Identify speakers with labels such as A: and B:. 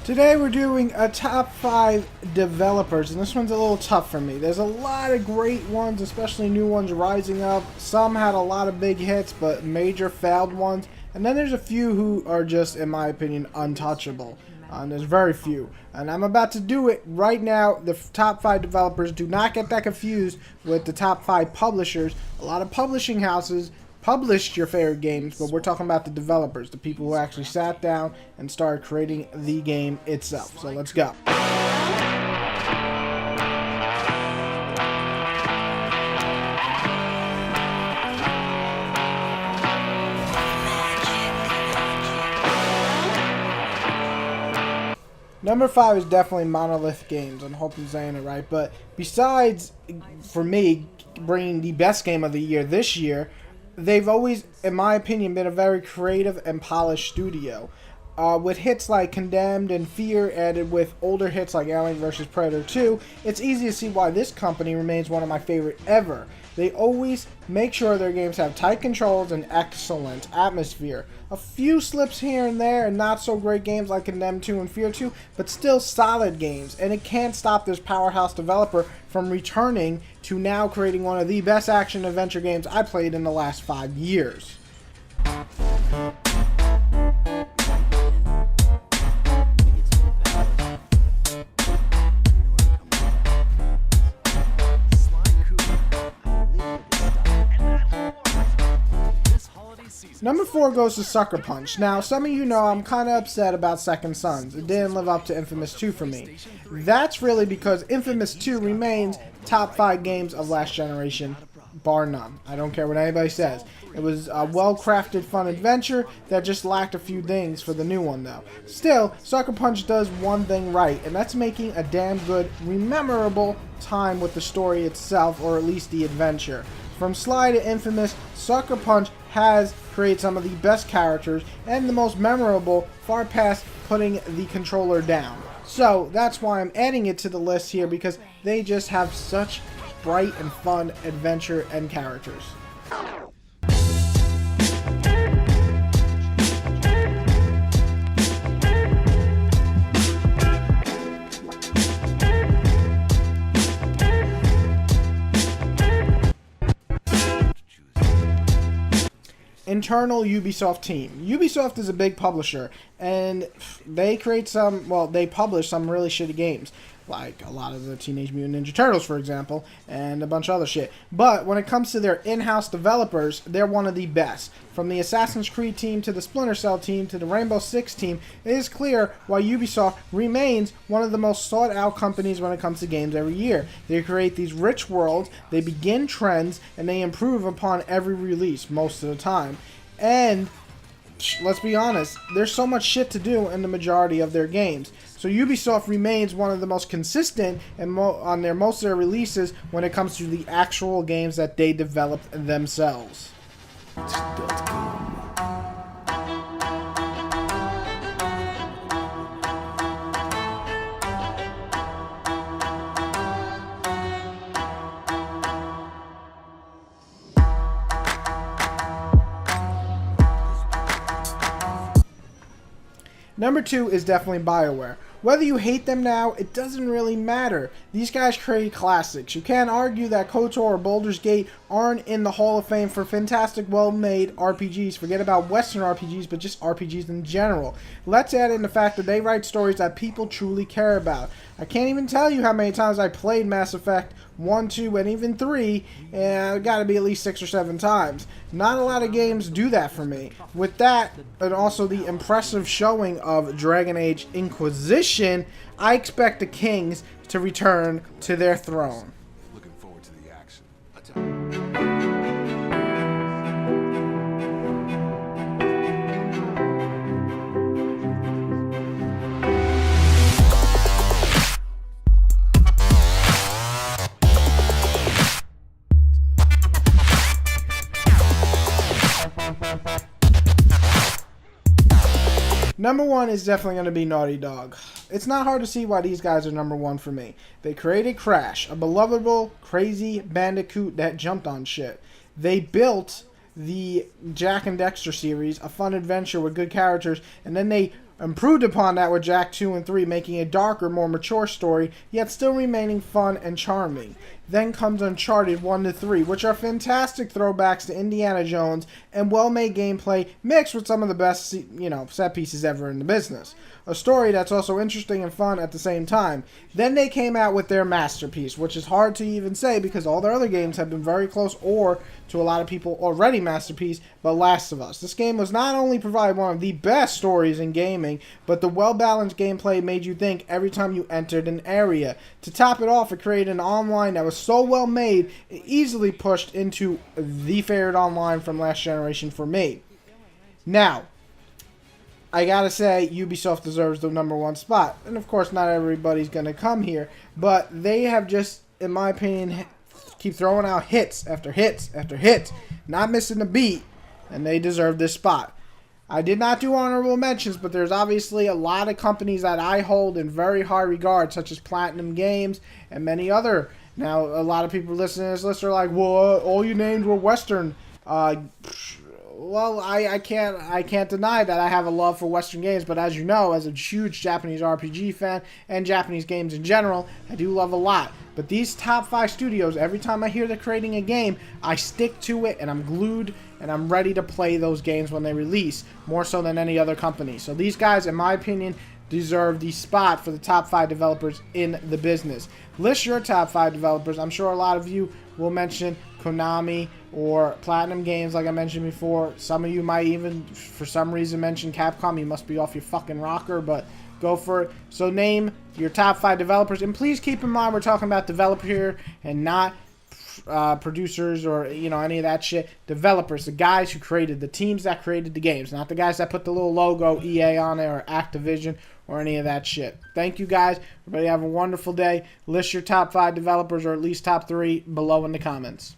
A: Today we're doing a top 5 developers, and this one's a little tough for me. There's a lot of great ones, especially new ones rising up. Some had a lot of big hits, but major failed ones. And then there's a few who are just, in my opinion, untouchable. And there's very few. And I'm about to do it right now. The top 5 developers, do not get that confused with the top 5 publishers. A lot of publishing houses published your favorite games, but we're talking about the developers, the people who actually sat down and started creating the game itself. So let's go. Number 5 is definitely Monolith Games. I hope I'm saying it right. But besides, for me, bringing the best game of the year this year, they've always, in my opinion, been a very creative and polished studio. With hits like Condemned and Fear added with older hits like Alien vs. Predator 2, it's easy to see why this company remains one of my favorite ever. They always make sure their games have tight controls and excellent atmosphere. A few slips here and there and not so great games like Condemned 2 and Fear 2, but still solid games, and it can't stop this powerhouse developer from returning to now creating one of the best action adventure games I played in the last 5 years. Number 4 goes to Sucker Punch. Now, some of you know I'm kind of upset about Second Sons. It didn't live up to Infamous 2 for me. That's really because Infamous 2 remains top 5 games of last generation, bar none. I don't care what anybody says. It was a well-crafted, fun adventure that just lacked a few things for the new one, though. Still, Sucker Punch does one thing right, and that's making a damn good, memorable time with the story itself, or at least the adventure. From Sly to Infamous, Sucker Punch has created some of the best characters and the most memorable, far past putting the controller down. So that's why I'm adding it to the list here, because they just have such bright and fun adventure and characters. Internal Ubisoft team. Ubisoft is a big publisher, and they create they publish some really shitty games, like a lot of the Teenage Mutant Ninja Turtles, for example, and a bunch of other shit. But when it comes to their in-house developers, they're one of the best. From the Assassin's Creed team to the Splinter Cell team to the Rainbow Six team, it is clear why Ubisoft remains one of the most sought-out companies when it comes to games every year. They create these rich worlds, they begin trends, and they improve upon every release most of the time. And let's be honest, there's so much shit to do in the majority of their games. So Ubisoft remains one of the most consistent and on most of their releases when it comes to the actual games that they developed themselves. Number 2 is definitely BioWare. Whether you hate them now, it doesn't really matter. These guys create classics. You can't argue that KOTOR or Baldur's Gate aren't in the Hall of Fame for fantastic, well-made RPGs. Forget about Western RPGs, but just RPGs in general. Let's add in the fact that they write stories that people truly care about. I can't even tell you how many times I played Mass Effect 1, 2, and even 3, and it gotta be at least 6 or 7 times. Not a lot of games do that for me. With that, and also the impressive showing of Dragon Age Inquisition, I expect the Kings to return to their throne.
B: Looking forward to the action.
A: Number 1 is definitely going to be Naughty Dog. It's not hard to see why these guys are number 1 for me. They created Crash, a belovable, crazy bandicoot that jumped on shit. They built the Jak and Daxter series, a fun adventure with good characters, and then they improved upon that with Jak 2 and 3, making a darker, more mature story, yet still remaining fun and charming. Then comes Uncharted 1 to 3, which are fantastic throwbacks to Indiana Jones and well-made gameplay mixed with some of the best, set pieces ever in the business. A story that's also interesting and fun at the same time. Then they came out with their masterpiece, which is hard to even say because all their other games have been very close or, to a lot of people, already masterpiece, but Last of Us. This game was not only provide one of the best stories in gaming, but the well-balanced gameplay made you think every time you entered an area. To top it off, it created an online that was so well made, it easily pushed into the favorite online from last generation for me. Now, I gotta say, Ubisoft deserves the #1 spot. And of course, not everybody's gonna come here, but they have just, in my opinion, keep throwing out hits after hits after hits, not missing a beat, and they deserve this spot. I did not do honorable mentions, but there's obviously a lot of companies that I hold in very high regard, such as Platinum Games and many other. Now, a lot of people listening to this list are like, well, all you named were Western. Well, I can't deny that I have a love for Western games, but as you know, as a huge Japanese RPG fan and Japanese games in general, I do love a lot. But these top 5 studios, every time I hear they're creating a game, I stick to it and I'm glued and I'm ready to play those games when they release, more so than any other company. So these guys, in my opinion, deserve the spot for the top 5 developers in the business. List your top 5 developers. I'm sure a lot of you will mention Konami or Platinum Games, like I mentioned before. Some of you might even, for some reason, mention Capcom. You must be off your fucking rocker, but go for it. So name your top 5 developers, and please keep in mind we're talking about developer here and not producers or any of that shit. Developers, the guys who created, the teams that created the games, not the guys that put the little logo EA on it or Activision or any of that shit. Thank you guys. Everybody have a wonderful day. List your top 5 developers or at least top 3 below in the comments.